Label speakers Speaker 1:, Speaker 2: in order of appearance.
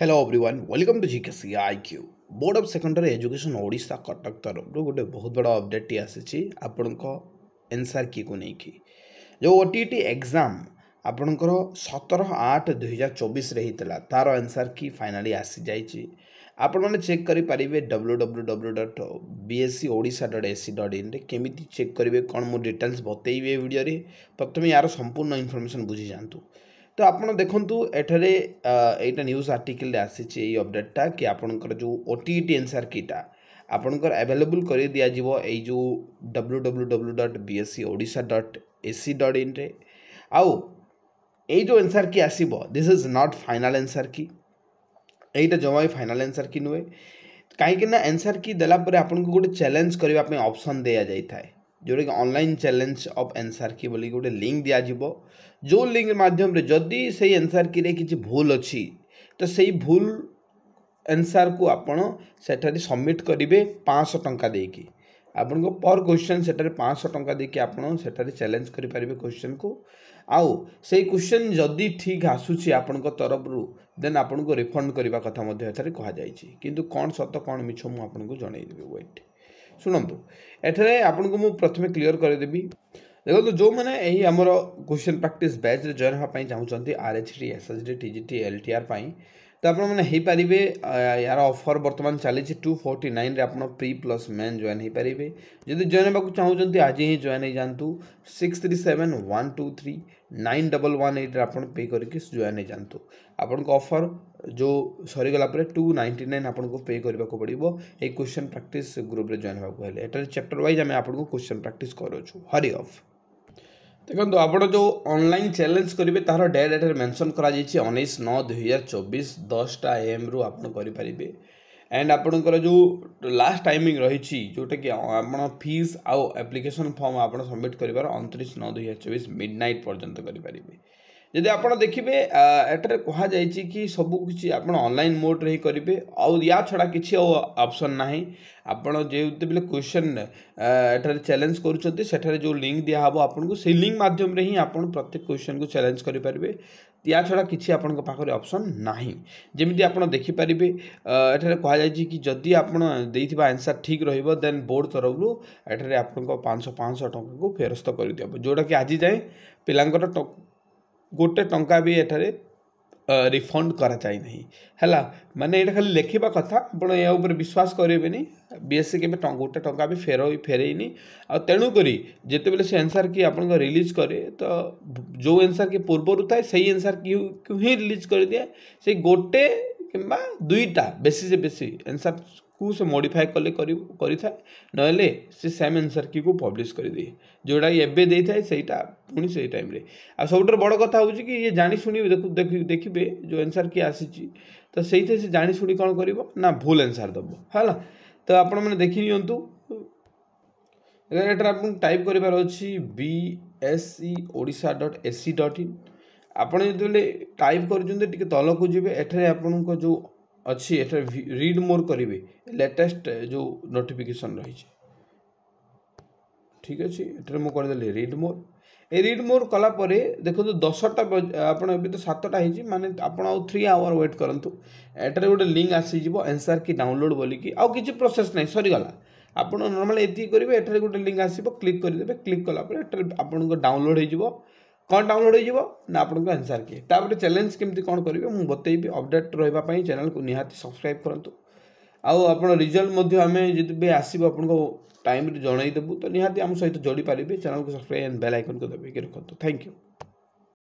Speaker 1: Hello everyone welcome to GKC IQ board of secondary education Odisha Cuttack तरफ गोटे बहुत बड़ा अपडेट आसी आपण एनसीआर की को लेकिन जो ओटीटी एग्जाम आपणकर 17/8/2024 होता तार एनसीआर की फाइनाली आसी जाइए आपण मैंने चेक करेंगे www.bscodisha.ac.in केमी चेक करेंगे कौन मु डिटेल्स बतईबी वीडियो प्रथम यार संपूर्ण इनफॉरमेशन बुझी जातु। तो आपड़ देखु एठारे यहाँ न्यूज आर्टिकल आसी अपडेटा कि आपणकर जो ओटीटी एनसीआर कीटा आपणकर अवेलेबल कर दिज्व जो www.bscodisha.ac.in रे आउ जो एनसीआर की आसब this is not final NCR की यहीटा जमा भी फाइनल एनसीआर की नुहे कहीं एनसीआर की देलापर आपको गोटे चैलेंज करने ऑप्शन दिया जाए जोटा कि ऑनलाइन चैलेंज ऑफ एनसीआर की बोली गोटे लिंक दिज्व जो लिंक माध्यम जदि से एनसीआर की किसी भूल अच्छी तो से भूल एनसीआर को आपण सेठारे सबमिट करेंगे 500 टंका देकी आपन को पर क्वेश्चन सेठारे 500 टंका देकी आपण सेठारे चैलेंज करि परिबे क्वेश्चन को आउ से क्वेश्चन जदि ठीक आसुची आपण को तरफ रु देन आपण को रिफंड करबा कथा मध्ये एथारे कहा जायछि किंतु कोन सत कोन मिछ मु आपण को जणाई देबे वेट सुनंतु एथारे आपण को मु प्रथमे क्लियर कर देबी देखो जो मैंने यही आमर क्वेश्चन प्रैक्टिस बैच रे जॉइन होगा चाहूँगी आरएचटी एसएचडी टीजीटी एलटीआर तो आप पारे यार ऑफर बर्तमान चली 249 रे आप प्री प्लस मेन जॉइन हो पारे जब जॉइन होगा चाहूँगी आज ही जॉइन हो जातु 6371239118 आप पे करके जॉइन हो जातु आपण को ऑफर जो सरीगला 299 आपको पे करने को पड़ो ये क्वेश्चन प्रैक्टिस ग्रुप रे जॉइन होगा एटार चैप्टर वाइज आम आपको क्वेश्चन प्रैक्टिस करूँ हरी ऑफ देखो आप जो ऑनलाइन चैलेंज करेंगे तार डेट एट मेंशन करा 19/9/2024 10टा AM रु आप करेंगे एंड आपणकर जो लास्ट टाइमिंग रही जोटा कि आप फीस आउ एप्लिकेशन फॉर्म आप सबमिट कर 29/9/2024 मिडनाइट पर्यंत करेंगे जदि आप देखिए एटारे कह जाए कि सबकि आप ऑनलाइन मोड रे करेंगे आउ या छड़ा किसी ऑप्शन ना आपड़ जो क्वेश्चन एटारे चैलेंज करुँचे जो लिंक दिहब आपको से लिंक माध्यम रे ही आप प्रत्येक क्वेश्चन को चैलेंज करेंगे या छड़ा किसी आपण पाखे ऑप्शन ना जमी आप देखिपारे एठारे कह जाए कि जदि आपड़ आंसर ठीक रन बोर्ड तरफ एठारे आपको 500 टंका को फेरस्त कर दिया जोटा कि आज जाए पिलांकर गोटे टंका भी एठारे रिफंड करा जाए नहीं है माने ये खाली लिखा कथा आप विश्वास करेंगे बीएससी के गोटे टंका भी फेरईनी तेणुक जिते से आंसर की आप रिलीज करे तो जो आंसर की पूर्वर थाए से आंसर की ही रिलीज कर दिए से गोटे कि दुईटा बेसी से बेसी आंसर को से मॉडिफाई कले करें ना से सेम आंसर की को पब्लिश कर दिए जोटा एबे दे थाए सेटा पुणी से टाइम रे आ सब बड़ कथा हो कि ये जानी शुणी देखिए जो आंसर की आसी तो से जानी शुणी कौन कर ना भूल आंसर दब है तो आप देखी नियंतु आप टाइप कर bscodisha.ac.in आप जो टाइप कर तल को जी एठारे आपण जो अच्छी रीड मोर करेंगे लेटेस्ट जो नोटिफिकेशन रही ठीक अच्छे ये मुझे read more A read more कलापर देखो 10टा आप तो 7टा हो माने आप 3 आवर वेट करूँ एटारे गोटे लिंक आसीज आंसर की डाउनलोड बोलिकी आउ किसी प्रोसेस ना सरीगला आप नॉर्मल ये करेंगे एटारे गोटे लिंक आसो क्लिक करदे क्लिक कलापर आपको डाउनलोड हो कौन डाउनलोड हो ना आपको आंसर किए तापर चैलेंज केमती कौन करेंगे मुझे बतेबी अपडेट रही चैनल को निहाती सब्सक्राइब करूँ आप रिजल्ट आम जब आसो आपको टाइम जनईदेबू तो निहाती आम सहित जोड़ी पारे चैनल को सब्सक्राइब एंड बेल आइकन को दबाई रखते थैंक यू।